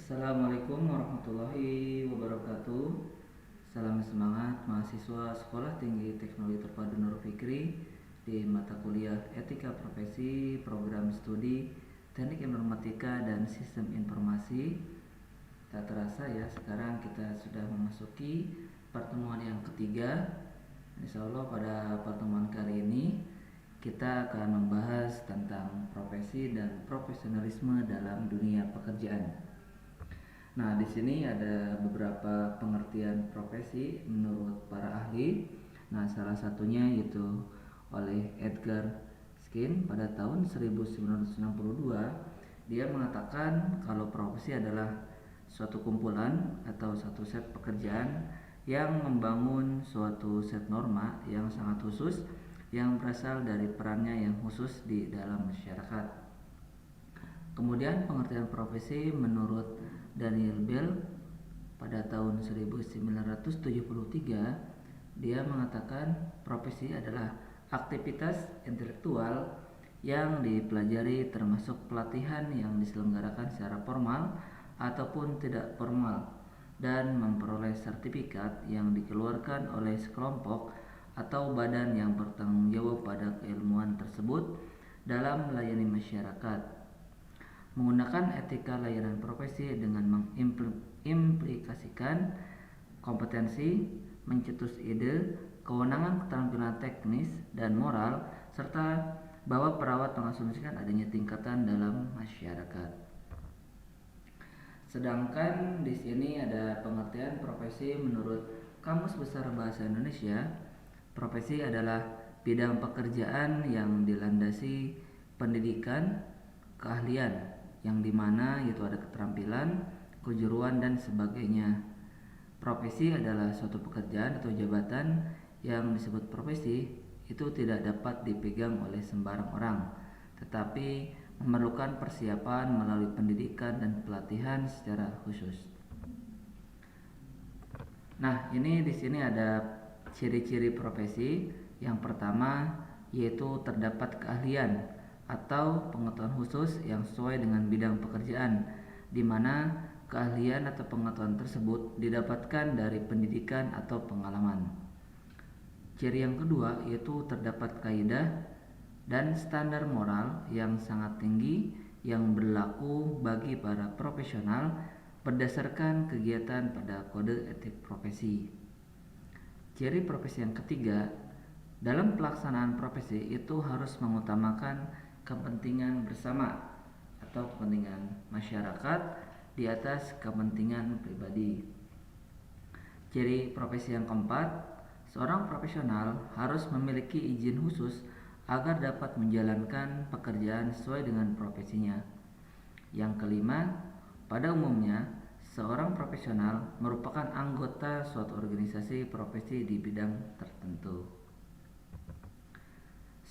Assalamualaikum warahmatullahi wabarakatuh. Salam semangat mahasiswa Sekolah Tinggi Teknologi Terpadu Nur Fikri di mata kuliah Etika Profesi, Program Studi Teknik Informatika dan Sistem Informasi. Tak terasa ya, sekarang kita sudah memasuki pertemuan yang ketiga. Insya Allah pada pertemuan kali ini kita akan membahas tentang profesi dan profesionalisme dalam dunia pekerjaan. Nah, di sini ada beberapa pengertian profesi menurut para ahli. Nah, salah satunya yaitu oleh Edgar Skin pada tahun 1962. Dia mengatakan kalau profesi adalah suatu kumpulan atau satu set pekerjaan yang membangun suatu set norma yang sangat khusus yang berasal dari perannya yang khusus di dalam masyarakat. Kemudian pengertian profesi menurut Daniel Bell pada tahun 1973, dia mengatakan profesi adalah aktivitas intelektual yang dipelajari termasuk pelatihan yang diselenggarakan secara formal ataupun tidak formal dan memperoleh sertifikat yang dikeluarkan oleh sekelompok atau badan yang bertanggung jawab pada keilmuan tersebut dalam melayani masyarakat. Menggunakan etika layanan profesi dengan mengimplikasikan kompetensi, mencetus ide, kewenangan, keterampilan teknis dan moral, serta bahwa perawat mengasumsikan adanya tingkatan dalam masyarakat. Sedangkan di sini ada pengertian profesi menurut Kamus Besar Bahasa Indonesia. Profesi adalah bidang pekerjaan yang dilandasi pendidikan, keahlian, yang dimana itu ada keterampilan, kejuruan dan sebagainya. Profesi adalah suatu pekerjaan atau jabatan yang disebut profesi itu tidak dapat dipegang oleh sembarang orang, tetapi memerlukan persiapan melalui pendidikan dan pelatihan secara khusus. Nah, ini di sini ada ciri-ciri profesi. Yang pertama yaitu terdapat keahlian atau pengetahuan khusus yang sesuai dengan bidang pekerjaan, di mana keahlian atau pengetahuan tersebut didapatkan dari pendidikan atau pengalaman. Ciri yang kedua yaitu terdapat kaidah dan standar moral yang sangat tinggi yang berlaku bagi para profesional berdasarkan kegiatan pada kode etik profesi. Ciri profesi yang ketiga, dalam pelaksanaan profesi itu harus mengutamakan kepentingan bersama atau kepentingan masyarakat di atas kepentingan pribadi. Ciri profesi yang keempat, seorang profesional harus memiliki izin khusus agar dapat menjalankan pekerjaan sesuai dengan profesinya. Yang kelima, pada umumnya seorang profesional merupakan anggota suatu organisasi profesi di bidang tertentu.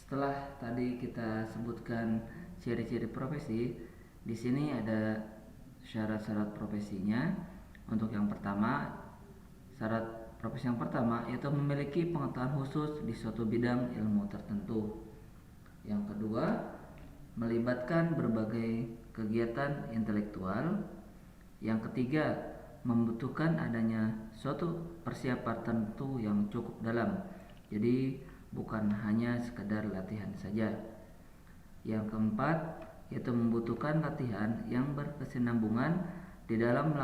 Setelah tadi kita sebutkan ciri-ciri profesi, di sini ada syarat-syarat profesinya. Untuk yang pertama, syarat profesi yang pertama yaitu memiliki pengetahuan khusus di suatu bidang ilmu tertentu. Yang kedua, melibatkan berbagai kegiatan intelektual. Yang ketiga, membutuhkan adanya suatu persiapan tertentu yang cukup dalam. Jadi bukan hanya sekedar latihan saja. Yang keempat, yaitu membutuhkan latihan yang berkesinambungan di dalam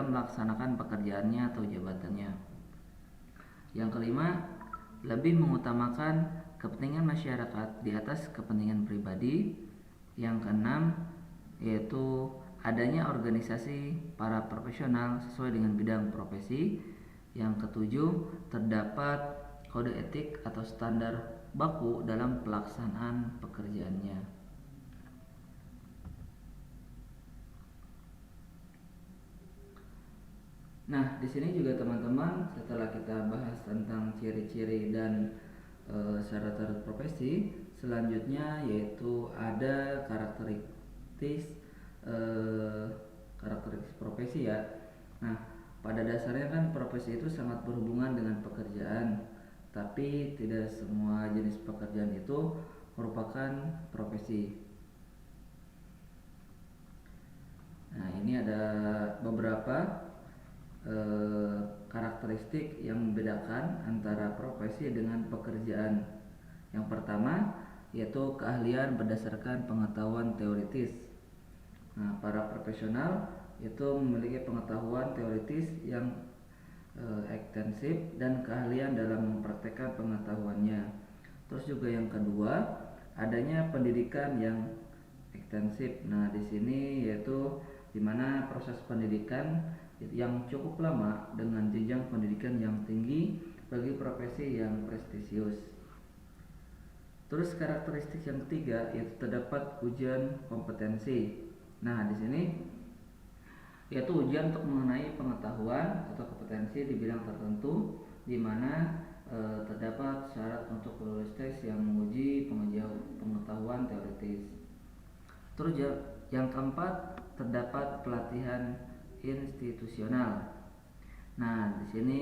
melaksanakan pekerjaannya atau jabatannya. Yang kelima, lebih mengutamakan kepentingan masyarakat di atas kepentingan pribadi. Yang keenam, yaitu adanya organisasi para profesional sesuai dengan bidang profesi. Yang ketujuh, terdapat kode etik atau standar baku dalam pelaksanaan pekerjaannya. Nah, di sini juga teman-teman, setelah kita bahas tentang ciri-ciri dan syarat-syarat profesi, selanjutnya yaitu ada karakteristik profesi ya. Nah, pada dasarnya kan profesi itu sangat berhubungan dengan pekerjaan, tapi tidak semua jenis pekerjaan itu merupakan profesi. beberapa karakteristik yang membedakan antara profesi dengan pekerjaan. Yang pertama yaitu keahlian berdasarkan pengetahuan teoritis. Nah, para profesional itu memiliki pengetahuan teoritis yang ekstensif dan keahlian dalam mempraktekkan pengetahuannya. Terus juga yang kedua, adanya pendidikan yang ekstensif. Nah, di sini yaitu di mana proses pendidikan yang cukup lama dengan jenjang pendidikan yang tinggi bagi profesi yang prestisius. Terus karakteristik yang ketiga yaitu terdapat ujian kompetensi. Nah, di sini yaitu ujian untuk mengenai pengetahuan atau kompetensi di bidang tertentu, di mana terdapat syarat untuk lulus tes yang menguji pengetahuan teoritis. Terus yang keempat terdapat pelatihan institusional. Nah, di sini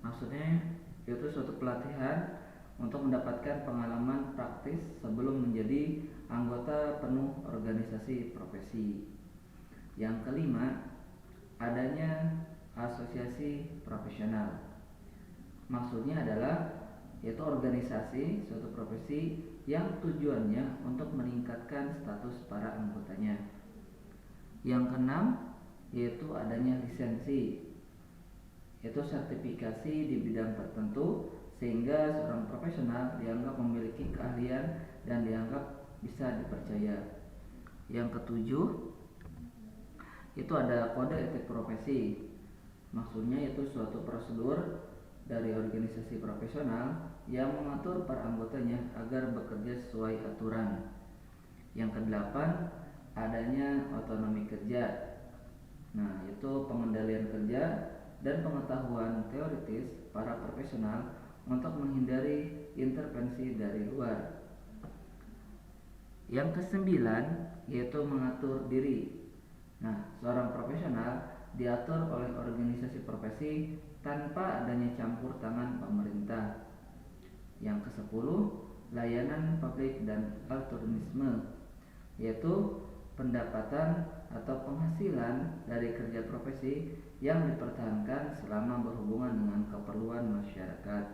maksudnya yaitu suatu pelatihan untuk mendapatkan pengalaman praktis sebelum menjadi anggota penuh organisasi profesi. Yang kelima, adanya asosiasi profesional. Maksudnya adalah yaitu organisasi suatu profesi yang tujuannya untuk meningkatkan status para anggotanya. Yang keenam, yaitu adanya lisensi, yaitu sertifikasi di bidang tertentu sehingga seorang profesional dianggap memiliki keahlian dan dianggap bisa dipercaya. Yang ketujuh, itu ada kode etik profesi. Maksudnya itu suatu prosedur dari organisasi profesional yang mengatur para anggotanya agar bekerja sesuai aturan. Yang kedelapan, adanya otonomi kerja. Nah, itu pengendalian kerja dan pengetahuan teoritis para profesional untuk menghindari intervensi dari luar. Yang kesembilan, yaitu mengatur diri. Nah, seorang profesional diatur oleh organisasi profesi tanpa adanya campur tangan pemerintah. Yang kesepuluh, layanan publik dan altruisme, yaitu pendapatan atau penghasilan dari kerja profesi yang dipertahankan selama berhubungan dengan keperluan masyarakat.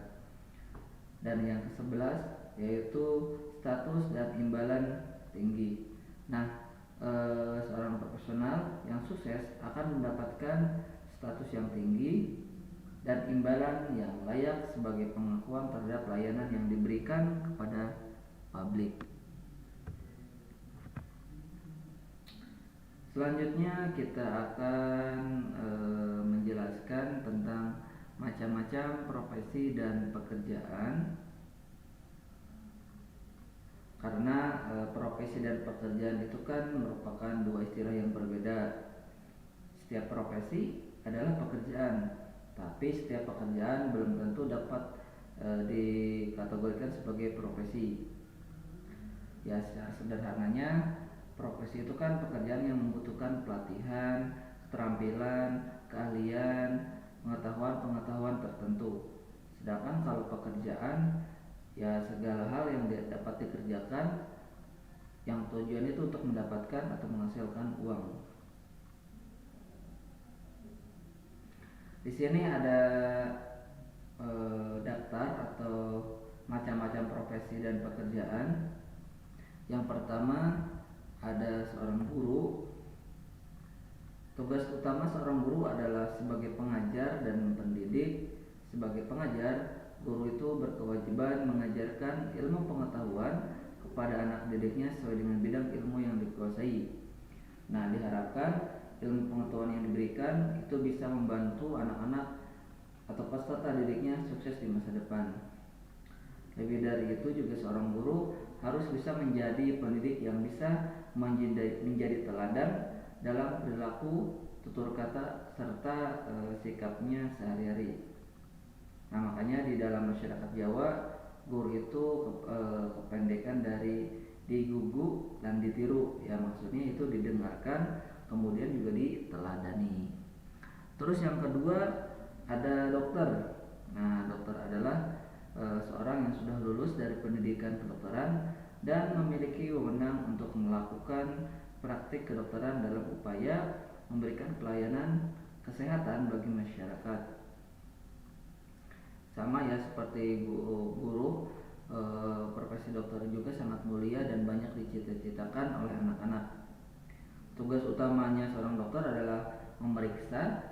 Dan yang ke-11 yaitu status dan imbalan tinggi. Nah, seorang profesional yang sukses akan mendapatkan status yang tinggi dan imbalan yang layak sebagai pengakuan terhadap layanan yang diberikan kepada publik. Selanjutnya kita akan menjelaskan tentang macam-macam profesi dan pekerjaan. Karena profesi dan pekerjaan itu kan merupakan dua istilah yang berbeda. Setiap profesi adalah pekerjaan, tapi setiap pekerjaan belum tentu dapat dikategorikan sebagai profesi. Ya, secara sederhananya profesi itu kan pekerjaan yang membutuhkan pelatihan, keterampilan, keahlian, pengetahuan tertentu. Sedangkan kalau pekerjaan ya segala hal yang dapat dikerjakan yang tujuan itu untuk mendapatkan atau menghasilkan uang. Di sini ada daftar atau macam-macam profesi dan pekerjaan. Yang pertama ada seorang guru. Tugas utama seorang guru adalah sebagai pengajar dan pendidik. Sebagai pengajar, guru itu berkewajiban mengajarkan ilmu pengetahuan kepada anak didiknya sesuai dengan bidang ilmu yang dikuasai. Nah, diharapkan ilmu pengetahuan yang diberikan itu bisa membantu anak-anak atau peserta didiknya sukses di masa depan. Lebih dari itu juga seorang guru harus bisa menjadi pendidik yang bisa menjadi teladan dalam perilaku, tutur kata, serta sikapnya sehari-hari. Nah, makanya di dalam masyarakat Jawa, guru itu kependekan dari digugu dan ditiru. Ya, maksudnya itu didengarkan, kemudian juga diteladani. Terus yang kedua ada dokter. Nah, dokter adalah seorang yang sudah lulus dari pendidikan kedokteran dan memiliki wewenang untuk melakukan praktik kedokteran dalam upaya memberikan pelayanan kesehatan bagi masyarakat. Sama ya seperti guru, profesi dokter juga sangat mulia dan banyak dicita-citakan oleh anak-anak. Tugas utamanya seorang dokter adalah memeriksa,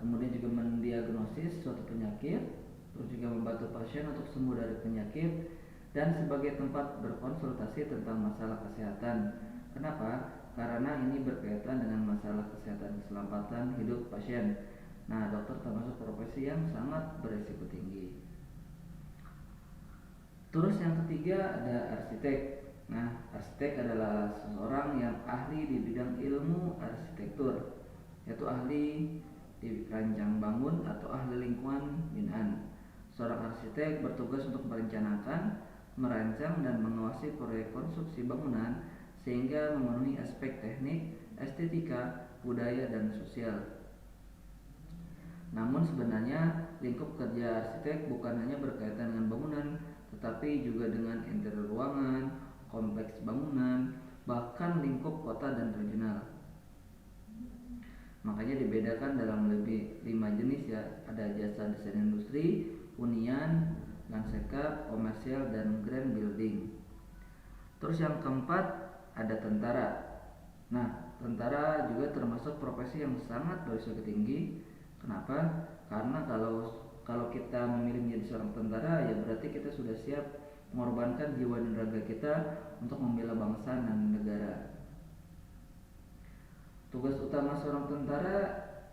kemudian juga mendiagnosis suatu penyakit, terus juga membantu pasien untuk sembuh dari penyakit, dan sebagai tempat berkonsultasi tentang masalah kesehatan. Kenapa? Karena ini berkaitan dengan masalah kesehatan keselamatan hidup pasien. Nah, dokter termasuk profesi yang sangat berisiko tinggi. Terus yang ketiga ada arsitek. Nah, arsitek adalah seseorang yang ahli di bidang ilmu arsitektur, yaitu ahli di rancang bangun atau ahli lingkungan binaan. Seorang arsitek bertugas untuk merencanakan, merancang, dan mengawasi proyek konstruksi bangunan sehingga memenuhi aspek teknik, estetika, budaya, dan sosial. Namun sebenarnya lingkup kerja arsitek bukan hanya berkaitan dengan bangunan, tetapi juga dengan interior ruangan, kompleks bangunan, bahkan lingkup kota dan regional. Makanya dibedakan dalam lebih 5 jenis ya, ada jasa desain industri, hunian, landscape, komersial, dan grand building. Terus yang keempat ada tentara. Nah, tentara juga termasuk profesi yang sangat berisiko tinggi. Kenapa? Karena kalau kita memilih menjadi seorang tentara, ya berarti kita sudah siap mengorbankan jiwa dan raga kita untuk membela bangsa dan negara. Tugas utama seorang tentara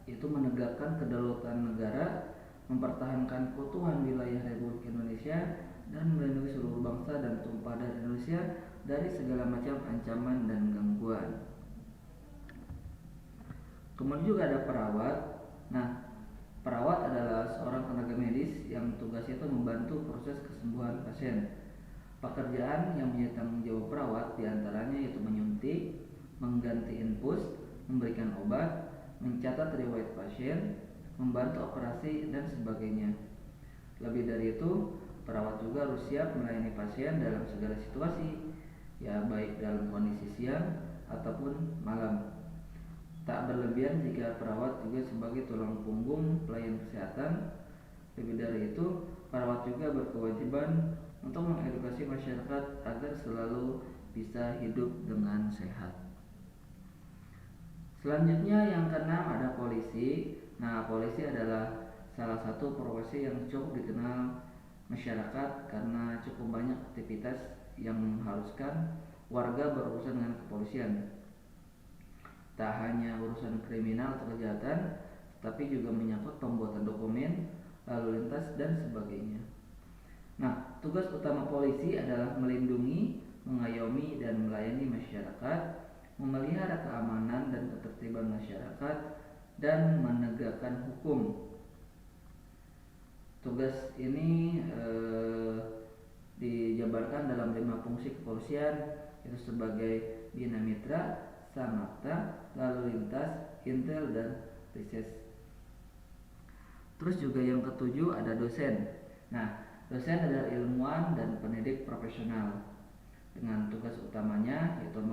itu menegakkan kedaulatan negara, mempertahankan keutuhan wilayah Republik Indonesia, dan melindungi seluruh bangsa dan tumpah darah Indonesia dari segala macam ancaman dan gangguan. Kemudian juga ada perawat. Nah, perawat adalah seorang tenaga medis yang tugasnya itu membantu proses kesembuhan pasien. Pekerjaan yang menjadi tanggung jawab perawat diantaranya yaitu menyuntik, mengganti infus, memberikan obat, mencatat riwayat pasien, membantu operasi, dan sebagainya. Lebih dari itu, perawat juga harus siap melayani pasien dalam segala situasi, ya baik dalam kondisi siang ataupun malam. Tak berlebihan jika perawat juga sebagai tulang punggung pelayan kesehatan. Lebih dari itu, perawat juga berkewajiban untuk mengedukasi masyarakat agar selalu bisa hidup dengan sehat. Selanjutnya yang keenam ada polisi. Nah, polisi adalah salah satu profesi yang cukup dikenal masyarakat karena cukup banyak aktivitas yang mengharuskan warga berurusan dengan kepolisian. Tak hanya urusan kriminal atau kejahatan, tapi juga menyangkut pembuatan dokumen, lalu lintas, dan sebagainya. Nah, tugas utama polisi adalah melindungi, mengayomi, dan melayani masyarakat, memelihara keamanan dan ketertiban masyarakat, dan menegakkan hukum. Tugas ini dijabarkan dalam 5 fungsi kepolisian, yaitu sebagai bina mitra, samapta, lalu lintas, intel, dan riset. Terus juga yang ketujuh ada dosen. Nah, dosen adalah ilmuwan dan pendidik profesional dengan tugas utamanya yaitu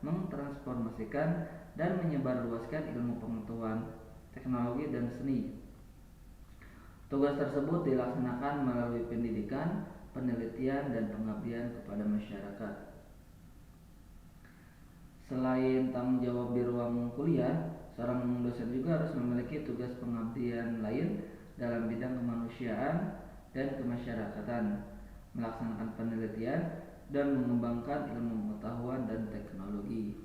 mengtransformasikan dan menyebarluaskan ilmu pengetahuan, teknologi, dan seni. Tugas tersebut dilaksanakan melalui pendidikan, penelitian, dan pengabdian kepada masyarakat. Selain tanggung jawab di ruang kuliah, seorang dosen juga harus memiliki tugas pengabdian lain dalam bidang kemanusiaan dan kemasyarakatan, melaksanakan penelitian, dan mengembangkan ilmu pengetahuan dan teknologi.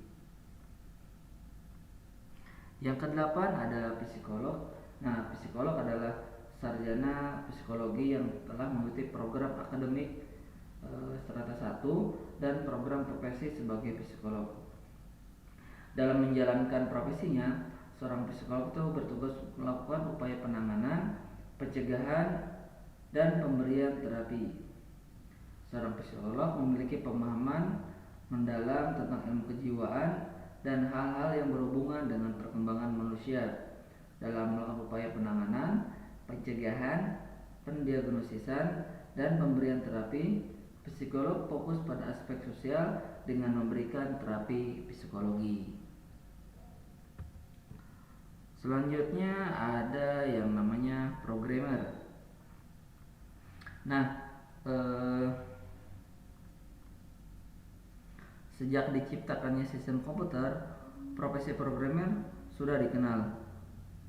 Yang kedelapan ada psikolog. Nah, psikolog adalah sarjana psikologi yang telah mengikuti program akademik strata 1 dan program profesi sebagai psikolog. Dalam menjalankan profesinya, seorang psikolog itu bertugas melakukan upaya penanganan, pencegahan, dan pemberian terapi. Seorang psikolog memiliki pemahaman mendalam tentang ilmu kejiwaan dan hal-hal yang berhubungan dengan perkembangan manusia dalam melakukan upaya penanganan, pencegahan, pendiagnosisan, dan pemberian terapi, Psikolog fokus pada aspek sosial dengan memberikan terapi psikologi. Selanjutnya ada yang namanya programmer. Nah, sejak diciptakannya sistem komputer, profesi programmer sudah dikenal.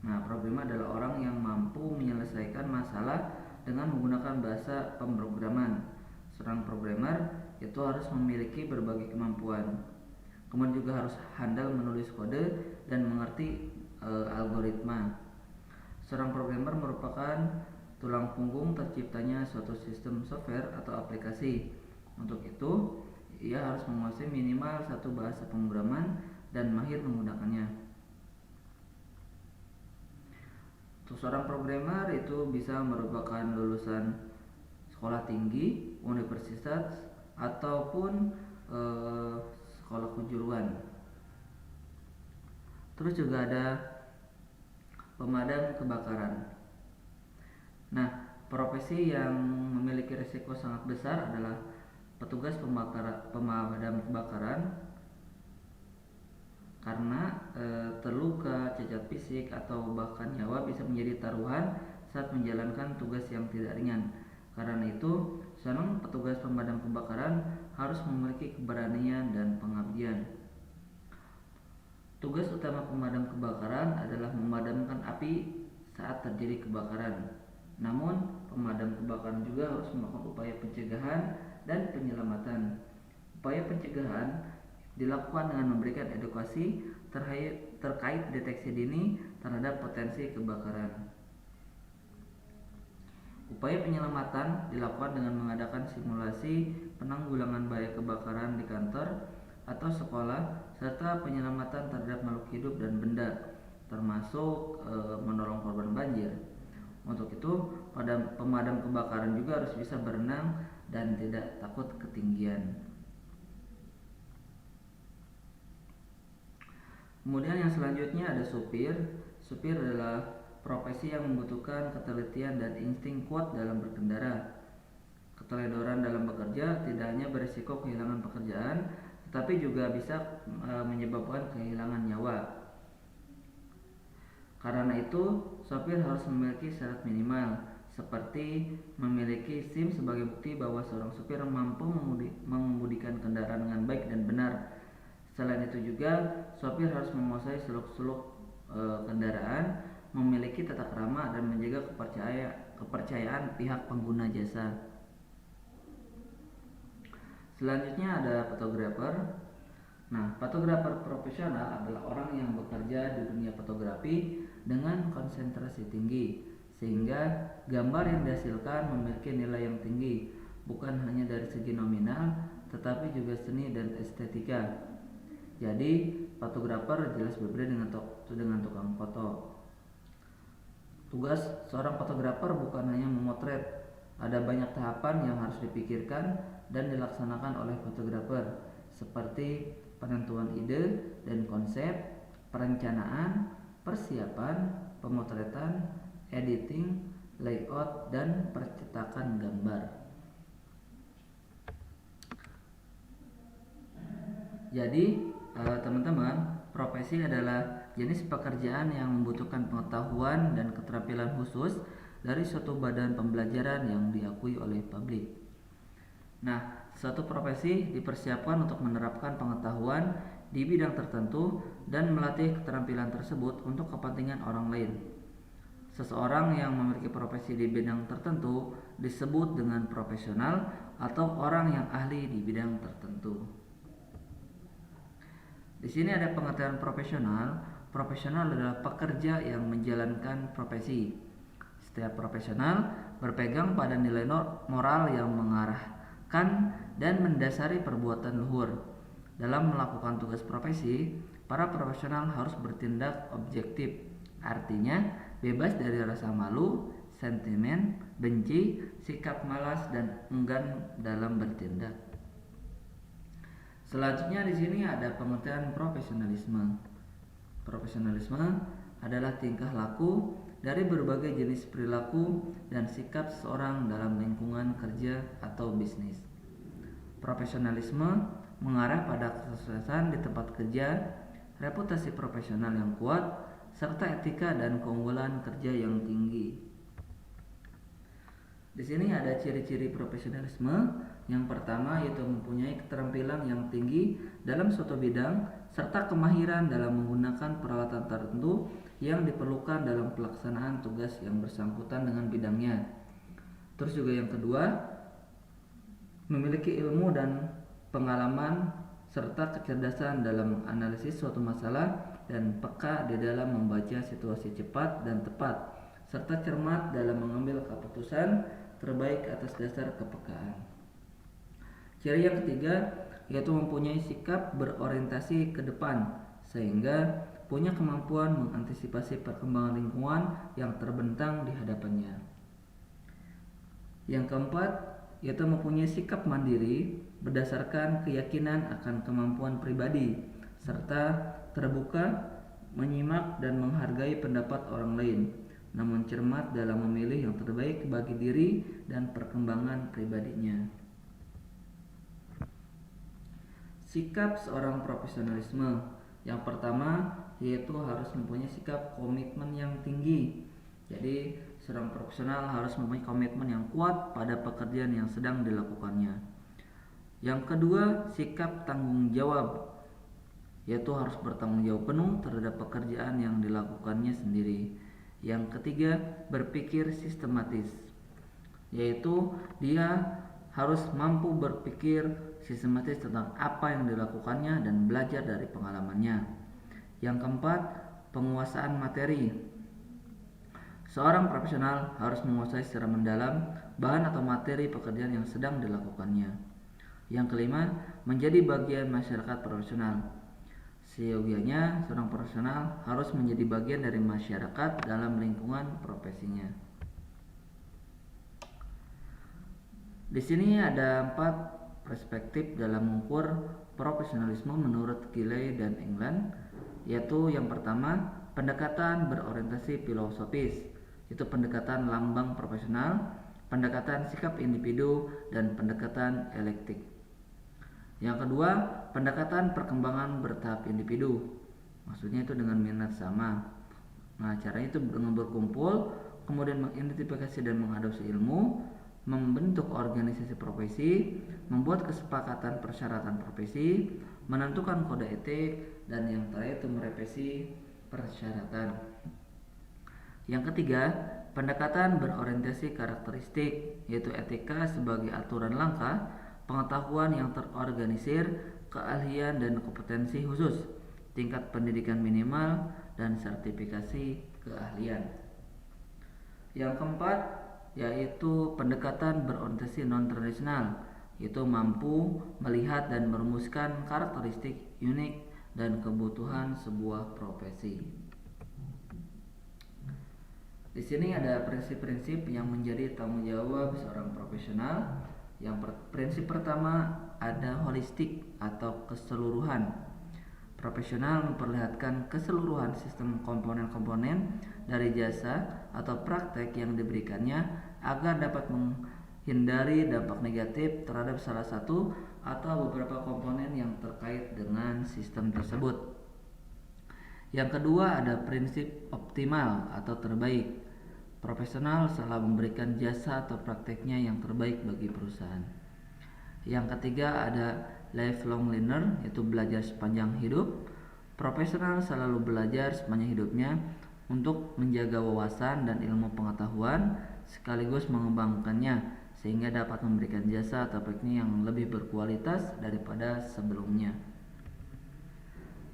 Nah, programmer adalah orang yang mampu menyelesaikan masalah dengan menggunakan bahasa pemrograman. Seorang programmer itu harus memiliki berbagai kemampuan. Kemudian juga harus handal menulis kode dan mengerti algoritma. Seorang programmer merupakan tulang punggung terciptanya suatu sistem software atau aplikasi. Untuk itu, ia harus menguasai minimal satu bahasa pemrograman dan mahir menggunakannya. Untuk seorang programmer itu bisa merupakan lulusan sekolah tinggi, universitas, ataupun sekolah kejuruan. Terus juga ada pemadam kebakaran. Nah, profesi yang memiliki risiko sangat besar adalah petugas pemadam kebakaran karena terluka, cacat fisik, atau bahkan nyawa bisa menjadi taruhan saat menjalankan tugas yang tidak ringan. Karena itu, seorang petugas pemadam kebakaran harus memiliki keberanian dan pengabdian. Tugas utama pemadam kebakaran adalah memadamkan api saat terjadi kebakaran. Namun, pemadam kebakaran juga harus melakukan upaya pencegahan dan penyelamatan. Upaya pencegahan dilakukan dengan memberikan edukasi terkait deteksi dini terhadap potensi kebakaran. Upaya penyelamatan dilakukan dengan mengadakan simulasi penanggulangan bahaya kebakaran di kantor atau sekolah serta penyelamatan terhadap makhluk hidup dan benda, termasuk menolong korban banjir. Untuk itu, pemadam kebakaran juga harus bisa berenang dan tidak takut ketinggian. Kemudian yang selanjutnya ada supir. Supir adalah profesi yang membutuhkan ketelitian dan insting kuat dalam berkendara. Keteledoran dalam bekerja tidak hanya berisiko kehilangan pekerjaan, tetapi juga bisa menyebabkan kehilangan nyawa. Karena itu, sopir harus memiliki syarat minimal, seperti memiliki SIM sebagai bukti bahwa seorang sopir mampu mengemudikan kendaraan dengan baik dan benar. Selain itu juga, sopir harus menguasai seluk-seluk kendaraan, memiliki tata krama, dan menjaga kepercayaan pihak pengguna jasa. Selanjutnya ada fotografer. Nah, fotografer profesional adalah orang yang bekerja di dunia fotografi dengan konsentrasi tinggi, sehingga gambar yang dihasilkan memiliki nilai yang tinggi, bukan hanya dari segi nominal, tetapi juga seni dan estetika. Jadi, fotografer jelas berbeda dengan tukang foto. Tugas seorang fotografer bukan hanya memotret, ada banyak tahapan yang harus dipikirkan dan dilaksanakan oleh fotografer, seperti penentuan ide dan konsep, perencanaan, persiapan, pemotretan, editing, layout, dan percetakan gambar. Jadi, teman-teman, profesi adalah jenis pekerjaan yang membutuhkan pengetahuan dan keterampilan khusus dari suatu badan pembelajaran yang diakui oleh publik. Nah, suatu profesi dipersiapkan untuk menerapkan pengetahuan di bidang tertentu dan melatih keterampilan tersebut untuk kepentingan orang lain. Seseorang yang memiliki profesi di bidang tertentu disebut dengan profesional atau orang yang ahli di bidang tertentu. Di sini ada pengertian profesional. Profesional adalah pekerja yang menjalankan profesi. Setiap profesional berpegang pada nilai moral yang mengarahkan dan mendasari perbuatan luhur. Dalam melakukan tugas profesi, para profesional harus bertindak objektif. Artinya, bebas dari rasa malu, sentimen, benci, sikap malas, dan enggan dalam bertindak. Selanjutnya di sini ada pengertian profesionalisme. Profesionalisme adalah tingkah laku dari berbagai jenis perilaku dan sikap seseorang dalam lingkungan kerja atau bisnis. Profesionalisme mengarah pada kesuksesan di tempat kerja, reputasi profesional yang kuat, serta etika dan keunggulan kerja yang tinggi. Di sini ada ciri-ciri profesionalisme. Yang pertama yaitu mempunyai keterampilan yang tinggi dalam suatu bidang serta kemahiran dalam menggunakan peralatan tertentu yang diperlukan dalam pelaksanaan tugas yang bersangkutan dengan bidangnya. Terus juga yang kedua, memiliki ilmu dan pengalaman serta kecerdasan dalam analisis suatu masalah dan peka di dalam membaca situasi cepat dan tepat, serta cermat dalam mengambil keputusan terbaik atas dasar kepekaan. Ciri yang ketiga yaitu mempunyai sikap berorientasi ke depan, sehingga punya kemampuan mengantisipasi perkembangan lingkungan yang terbentang di hadapannya. Yang keempat yaitu mempunyai sikap mandiri berdasarkan keyakinan akan kemampuan pribadi, serta terbuka, menyimak dan menghargai pendapat orang lain, namun cermat dalam memilih yang terbaik bagi diri dan perkembangan pribadinya. Sikap seorang profesionalisme. Yang pertama yaitu harus mempunyai sikap komitmen yang tinggi. Jadi seorang profesional harus mempunyai komitmen yang kuat pada pekerjaan yang sedang dilakukannya. Yang kedua, sikap tanggung jawab, yaitu harus bertanggung jawab penuh terhadap pekerjaan yang dilakukannya sendiri. Yang ketiga, berpikir sistematis, yaitu dia harus mampu berpikir sistematis tentang apa yang dilakukannya dan belajar dari pengalamannya. Yang keempat, penguasaan materi. Seorang profesional harus menguasai secara mendalam bahan atau materi pekerjaan yang sedang dilakukannya. Yang kelima, menjadi bagian masyarakat profesional. Seyogianya, seorang profesional harus menjadi bagian dari masyarakat dalam lingkungan profesinya. Di sini ada 4 perspektif dalam mengukur profesionalisme menurut Gilley dan England, yaitu yang pertama, pendekatan berorientasi filosofis, itu pendekatan lambang profesional, pendekatan sikap individu, dan pendekatan elektik. Yang kedua, pendekatan perkembangan bertahap individu, maksudnya itu dengan minat sama. Nah, caranya itu dengan berkumpul, kemudian mengidentifikasi dan mengadopsi ilmu, membentuk organisasi profesi, membuat kesepakatan persyaratan profesi, menentukan kode etik, dan yang terakhir itu merevisi persyaratan. Yang ketiga, pendekatan berorientasi karakteristik, yaitu etika sebagai aturan langkah, pengetahuan yang terorganisir, keahlian dan kompetensi khusus, tingkat pendidikan minimal, dan sertifikasi keahlian. Yang keempat, yaitu pendekatan berorientasi non-tradisional, yaitu mampu melihat dan merumuskan karakteristik unik dan kebutuhan sebuah profesi. Di sini ada prinsip-prinsip yang menjadi tanggung jawab seorang profesional. Yang prinsip pertama ada holistik atau keseluruhan. Profesional memperlihatkan keseluruhan sistem komponen-komponen dari jasa atau praktek yang diberikannya agar dapat menghindari dampak negatif terhadap salah satu atau beberapa komponen yang terkait dengan sistem tersebut. Yang kedua ada prinsip optimal atau terbaik. Profesional selalu memberikan jasa atau prakteknya yang terbaik bagi perusahaan. Yang ketiga ada lifelong learner, yaitu belajar sepanjang hidup. Profesional selalu belajar sepanjang hidupnya untuk menjaga wawasan dan ilmu pengetahuan sekaligus mengembangkannya sehingga dapat memberikan jasa atau prakteknya yang lebih berkualitas daripada sebelumnya.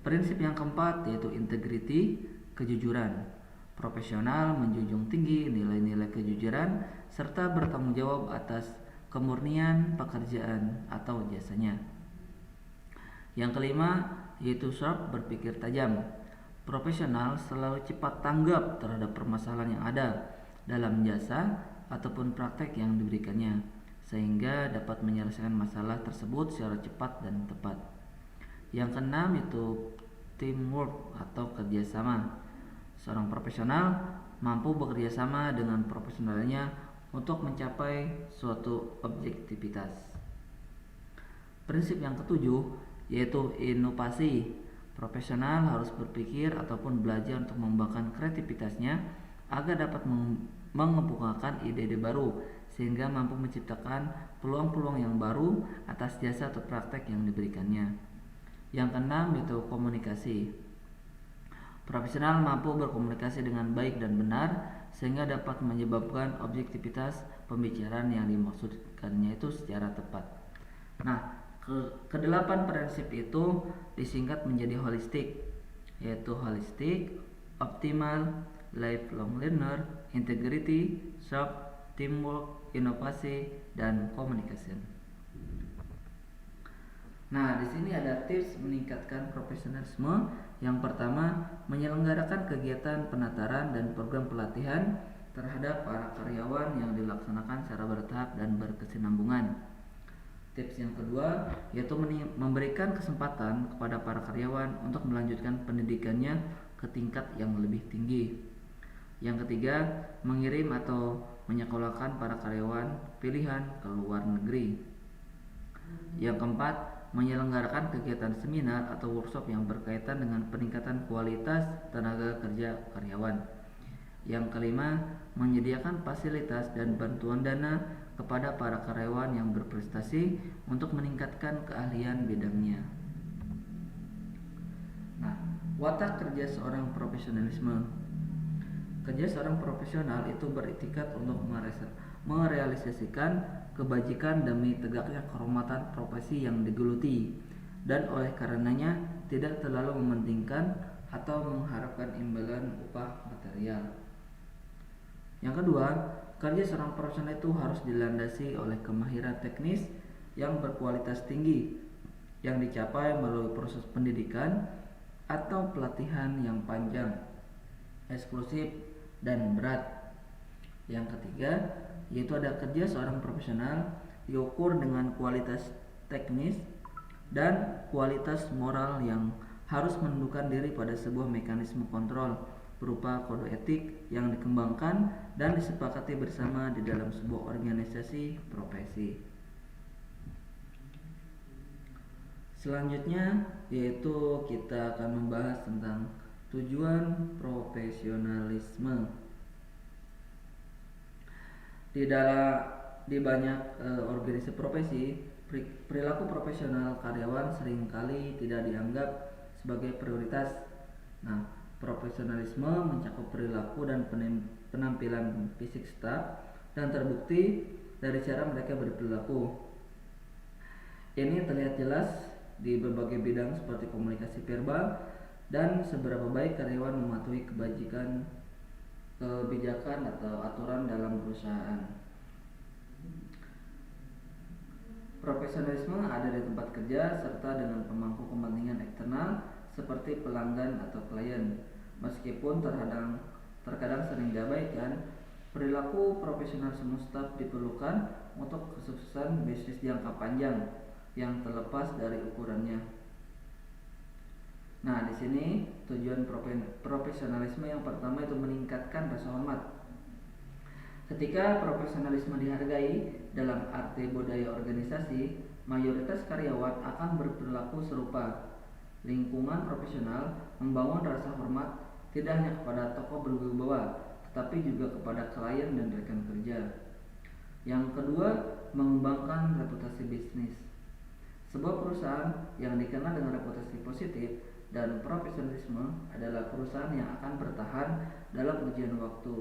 Prinsip yang keempat yaitu integrity, kejujuran. Profesional menjunjung tinggi nilai-nilai kejujuran serta bertanggung jawab atas kemurnian pekerjaan atau jasanya. Yang kelima yaitu sharp, berpikir tajam. Profesional selalu cepat tanggap terhadap permasalahan yang ada dalam jasa ataupun praktek yang diberikannya sehingga dapat menyelesaikan masalah tersebut secara cepat dan tepat. Yang keenam itu teamwork atau kerjasama. Seorang profesional mampu bekerja sama dengan profesionalnya untuk mencapai suatu objektivitas. Prinsip yang ketujuh yaitu inovasi. Profesional harus berpikir ataupun belajar untuk mengembangkan kreativitasnya agar dapat mengemukakan ide-ide baru sehingga mampu menciptakan peluang-peluang yang baru atas jasa atau praktek yang diberikannya. Yang keenam yaitu komunikasi. Profesional mampu berkomunikasi dengan baik dan benar sehingga dapat menyebabkan objektivitas pembicaraan yang dimaksudkannya itu secara tepat. Nah, kedelapan prinsip itu disingkat menjadi holistik, yaitu holistik, optimal, lifelong learner, integrity, sharp, teamwork, inovasi, dan communication. Nah, di sini ada tips meningkatkan profesionalisme. Yang pertama, menyelenggarakan kegiatan penataran dan program pelatihan terhadap para karyawan yang dilaksanakan secara bertahap dan berkesinambungan. Tips yang kedua yaitu memberikan kesempatan kepada para karyawan untuk melanjutkan pendidikannya ke tingkat yang lebih tinggi. Yang ketiga, mengirim atau menyekolahkan para karyawan pilihan ke luar negeri. Yang keempat, menyelenggarakan kegiatan seminar atau workshop yang berkaitan dengan peningkatan kualitas tenaga kerja karyawan. Yang kelima, menyediakan fasilitas dan bantuan dana kepada para karyawan yang berprestasi untuk meningkatkan keahlian bidangnya. Nah, watak kerja seorang profesionalisme. Kerja seorang profesional itu beritikat untuk merealisasikan kebajikan demi tegaknya kehormatan profesi yang digeluti dan oleh karenanya tidak terlalu mementingkan atau mengharapkan imbalan upah material. Yang kedua, kerja seorang profesional itu harus dilandasi oleh kemahiran teknis yang berkualitas tinggi yang dicapai melalui proses pendidikan atau pelatihan yang panjang, eksklusif, dan berat. Yang ketiga, yaitu ada kerja seorang profesional diukur dengan kualitas teknis dan kualitas moral yang harus menundukkan diri pada sebuah mekanisme kontrol berupa kode etik yang dikembangkan dan disepakati bersama di dalam sebuah organisasi profesi. Selanjutnya yaitu kita akan membahas tentang tujuan profesionalisme. Di banyak organisasi profesi, perilaku profesional karyawan seringkali tidak dianggap sebagai prioritas. Nah, profesionalisme mencakup perilaku dan penampilan fisik staf dan terbukti dari cara mereka berperilaku. Ini terlihat jelas di berbagai bidang seperti komunikasi verbal dan seberapa baik karyawan mematuhi kebijakan atau aturan dalam perusahaan. Profesionalisme ada di tempat kerja serta dengan pemangku kepentingan eksternal seperti pelanggan atau klien. Meskipun terkadang sering diabaikan, perilaku profesional semua staf diperlukan untuk kesuksesan bisnis jangka panjang yang terlepas dari ukurannya. Nah, di sini tujuan profesionalisme yang pertama itu meningkatkan rasa hormat. Ketika profesionalisme dihargai dalam arti budaya organisasi, mayoritas karyawan akan berperilaku serupa. Lingkungan profesional membangun rasa hormat tidak hanya kepada tokoh berwibawa, tetapi juga kepada klien dan rekan kerja. Yang kedua, mengembangkan reputasi bisnis. Sebuah perusahaan yang dikenal dengan reputasi positif dan profesionalisme adalah perusahaan yang akan bertahan dalam ujian waktu.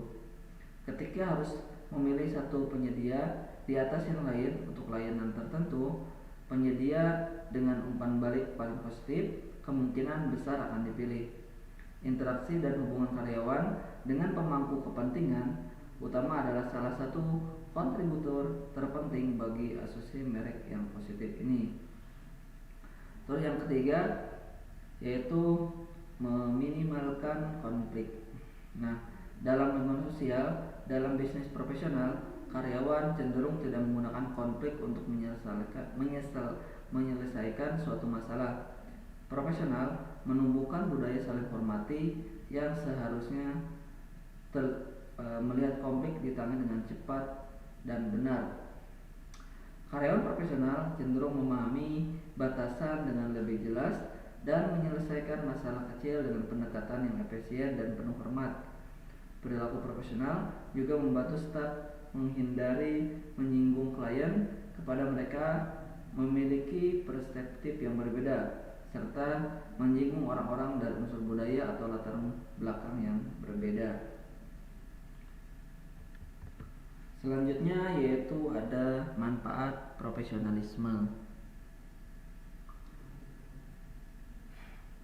Ketika harus memilih satu penyedia di atas yang lain untuk layanan tertentu, penyedia dengan umpan balik paling positif kemungkinan besar akan dipilih. Interaksi dan hubungan karyawan dengan pemangku kepentingan utama adalah salah satu kontributor terpenting bagi asosiasi merek yang positif ini. Terus yang ketiga yaitu meminimalkan konflik. Nah, dalam lingkungan sosial, dalam bisnis profesional, karyawan cenderung tidak menggunakan konflik untuk menyelesaikan suatu masalah. Profesional menumbuhkan budaya saling hormati yang seharusnya melihat konflik ditangani dengan cepat dan benar. Karyawan profesional cenderung memahami batasan dengan lebih jelas dan menyelesaikan masalah kecil dengan pendekatan yang efisien dan penuh hormat. Perilaku profesional juga membantu staf menghindari menyinggung klien kepada mereka memiliki perspektif yang berbeda serta menyinggung orang-orang dari unsur budaya atau latar belakang yang berbeda. Selanjutnya yaitu ada manfaat profesionalisme.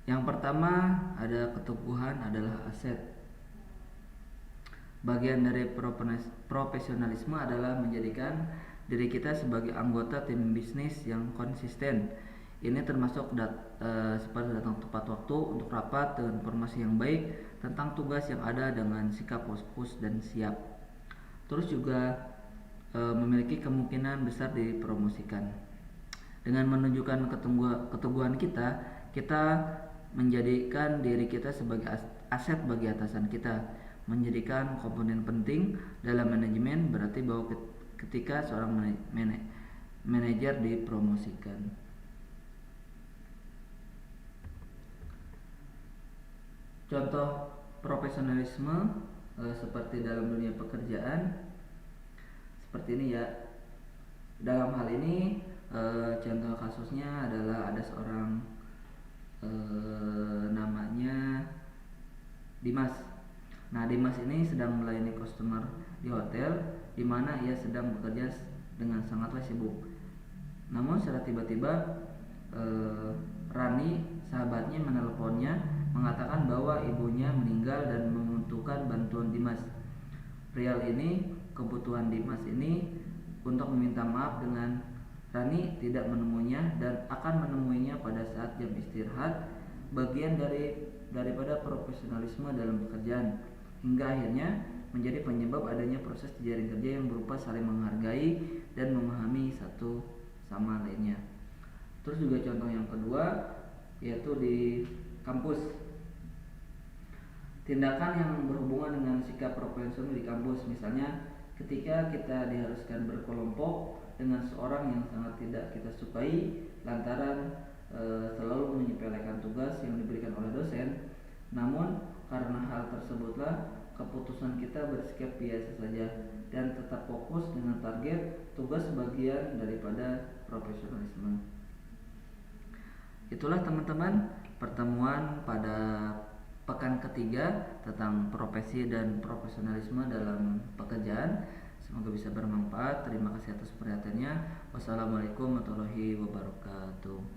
Yang pertama ada keteguhan adalah aset. Bagian dari profesionalisme adalah menjadikan diri kita sebagai anggota tim bisnis yang konsisten. Ini termasuk seperti datang tepat waktu untuk rapat dengan informasi yang baik tentang tugas yang ada dengan sikap fokus dan siap. Terus juga memiliki kemungkinan besar dipromosikan. Dengan menunjukkan keteguhan kita, kita menjadikan diri kita sebagai aset bagi atasan kita, menjadikan komponen penting dalam manajemen. Berarti bahwa ketika seorang manajer dipromosikan. Contoh profesionalisme seperti dalam dunia pekerjaan seperti ini ya. Dalam hal ini contoh kasusnya adalah ada seorang namanya Dimas. Nah, Dimas ini sedang melayani customer di hotel di mana ia sedang bekerja dengan sangatlah sibuk. Namun secara tiba-tiba Rani sahabatnya menelponnya mengatakan bahwa ibunya meninggal dan membutuhkan bantuan Dimas. Pria ini, kebutuhan Dimas ini untuk meminta maaf dengan Rani tidak menemuinya dan akan menemuinya pada saat jam istirahat, bagian daripada profesionalisme dalam pekerjaan, hingga akhirnya menjadi penyebab adanya proses jejaring kerja yang berupa saling menghargai dan memahami satu sama lainnya. Terus juga contoh yang kedua yaitu di kampus. Tindakan yang berhubungan dengan sikap profesional di kampus, misalnya ketika kita diharuskan berkelompok dengan seorang yang sangat tidak kita sukai lantaran selalu menyepelekan tugas yang diberikan oleh dosen. Namun karena hal tersebutlah keputusan kita bersikap biasa saja dan tetap fokus dengan target tugas bagian daripada profesionalisme. Itulah teman-teman pertemuan pada pekan ketiga tentang profesi dan profesionalisme dalam pekerjaan. Semoga bisa bermanfaat. Terima kasih atas perhatiannya. Wassalamualaikum warahmatullahi wabarakatuh.